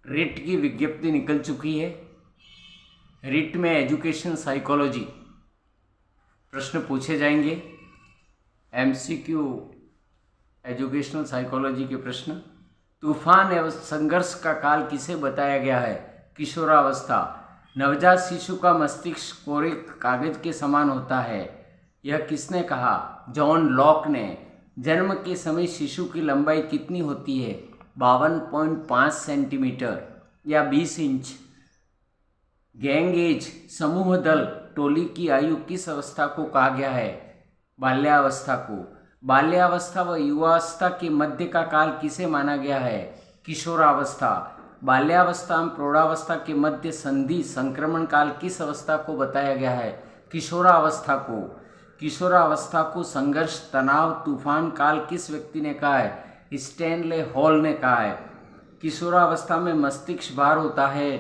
Writ की विज्ञप्ति निकल चुकी है। रिट में एजुकेशन साइकोलॉजी प्रश्न पूछे जाएंगे। एमसीक्यू एजुकेशनल साइकोलॉजी के प्रश्न। तूफान एवं संघर्ष का काल किसे बताया गया है? किशोरावस्था। नवजात शिशु का मस्तिष्क कोरे कागज के समान होता है, यह किसने कहा? जॉन लॉक ने। जन्म के समय शिशु की लंबाई कितनी होती है? 52.5 सेंटीमीटर या 20 इंच। गैंग एज समूह दल टोली की आयु किस अवस्था को कहा गया है? बाल्यावस्था को। बाल्यावस्था व युवावस्था के मध्य का काल किसे माना गया है? किशोरावस्था। बाल्यावस्था एवं प्रौढ़ावस्था के मध्य संधि संक्रमण काल किस अवस्था को बताया गया है? किशोरावस्था को। किशोरावस्था को संघर्ष, तनाव, तूफान काल किस व्यक्ति ने कहा है? स्टैनले हॉल ने कहा है। किशोरावस्था में मस्तिष्क भार होता है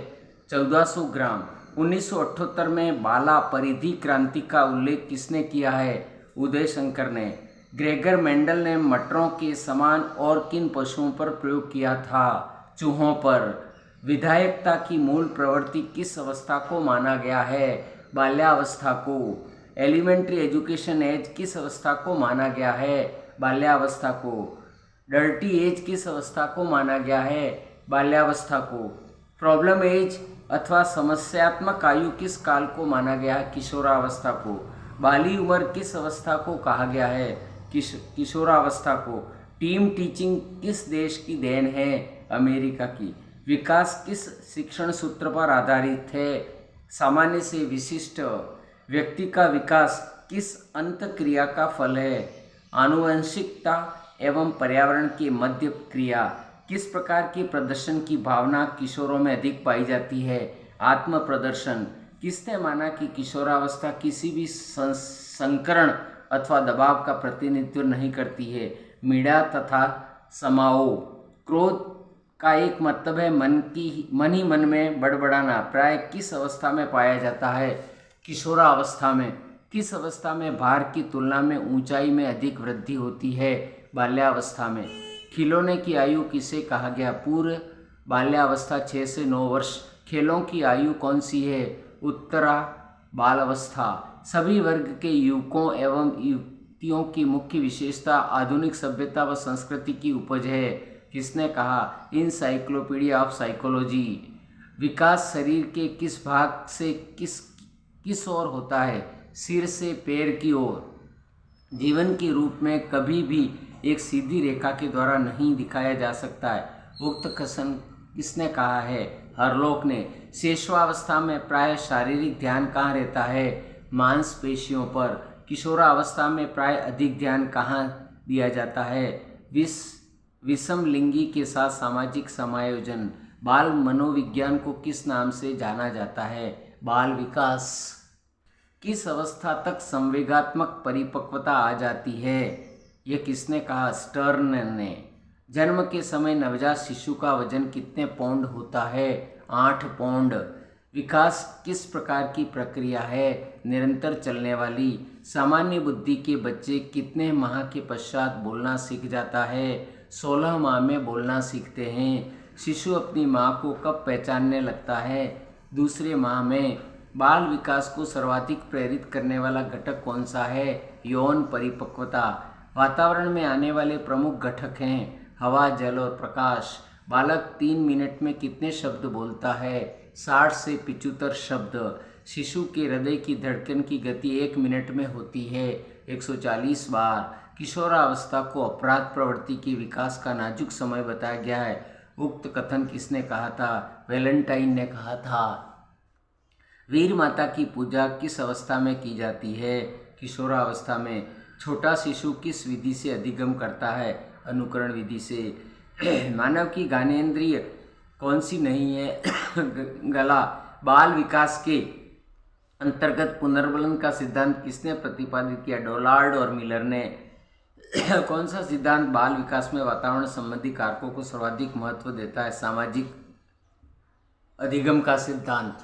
1400 ग्राम। 1978 में बाला परिधि क्रांति का उल्लेख किसने किया है? उदय शंकर ने। ग्रेगर मेंडल ने मटरों के समान और किन पशुओं पर प्रयोग किया था? चूहों पर। विधायकता की मूल प्रवृत्ति किस अवस्था को माना गया है? बाल्यावस्था को। एलिमेंट्री एजुकेशन एज किस अवस्था को माना गया है? बाल्यावस्था को। डर्टी एज किस अवस्था को माना गया है? बाल्यावस्था को। प्रॉब्लम एज अथवा समस्यात्मक आयु किस काल को माना गया है? किशोरावस्था को। बाली उम्र किस अवस्था को कहा गया है? किशोरावस्था को। टीम टीचिंग किस देश की देन है? अमेरिका की। विकास किस शिक्षण सूत्र पर आधारित है? सामान्य से विशिष्ट। व्यक्ति का विकास किस अंतःक्रिया का फल है? आनुवंशिकता एवं पर्यावरण की मध्य क्रिया। किस प्रकार के प्रदर्शन की भावना किशोरों में अधिक पाई जाती है? आत्म प्रदर्शन। किसने माना कि किशोरावस्था किसी भी संकरण अथवा दबाव का प्रतिनिधित्व नहीं करती है? मीडा तथा समाओ। क्रोध का एक मतलब है मन ही मन में बड़बड़ाना। प्राय किस अवस्था में पाया जाता है? किशोरावस्था में। किस अवस्था में भार की तुलना में ऊंचाई में अधिक वृद्धि होती है? बाल्यावस्था में। खिलौने की आयु किसे कहा गया? पूर्व बाल्यावस्था 6 से 9 वर्ष। खेलों की आयु कौन सी है? उत्तरा बालावस्था। सभी वर्ग के युवकों एवं युवतियों की मुख्य विशेषता आधुनिक सभ्यता व संस्कृति की उपज है। किसने कहा? Encyclopaedia of psychology. विकास शरीर के किस भाग से किस ओर होता है? सिर से पैर की ओर। जीवन के रूप में कभी भी एक सीधी रेखा के द्वारा नहीं दिखाया जा सकता है। उक्त कथन किसने कहा है? हरलोक ने। शेषवावस्था में प्राय शारीरिक ध्यान कहाँ रहता है? मांसपेशियों पर। किशोरावस्था में प्राय अधिक ध्यान कहाँ दिया जाता है? विषम लिंगी के साथ सामाजिक समायोजन। बाल मनोविज्ञान को किस नाम से जाना जाता है? बाल विकास। किस अवस्था तक संवेगात्मक परिपक्वता आ जाती है? यह किसने कहा? स्टर्न ने। जन्म के समय नवजात शिशु का वजन कितने पौंड होता है? 8 पौंड। विकास किस प्रकार की प्रक्रिया है? निरंतर चलने वाली। सामान्य बुद्धि के बच्चे कितने माह के पश्चात बोलना सीख जाता है? 16 माह में बोलना सीखते हैं। शिशु अपनी माँ को कब पहचानने लगता है? दूसरे माह में। बाल विकास को सर्वाधिक प्रेरित करने वाला घटक कौन सा है? यौन परिपक्वता। वातावरण में आने वाले प्रमुख घटक हैं हवा, जल और प्रकाश। बालक 3 मिनट में कितने शब्द बोलता है? 60 से 75 शब्द। शिशु के हृदय की धड़कन की गति 1 मिनट में होती है 140 बार। किशोरावस्था को अपराध प्रवृत्ति के विकास का नाजुक समय बताया गया है। उक्त कथन किसने कहा था? वैलेंटाइन ने कहा था। वीर माता की पूजा किस अवस्था में की जाती है? किशोरावस्था में। छोटा शिशु किस विधि से अधिगम करता है? अनुकरण विधि से। मानव की ज्ञानेंद्रिय कौन सी नहीं है? गला। बाल विकास के अंतर्गत पुनर्बलन का सिद्धांत किसने प्रतिपादित किया? डोलार्ड और मिलर ने। कौन सा सिद्धांत बाल विकास में वातावरण संबंधी कारकों को सर्वाधिक महत्व देता है? सामाजिक अधिगम का सिद्धांत।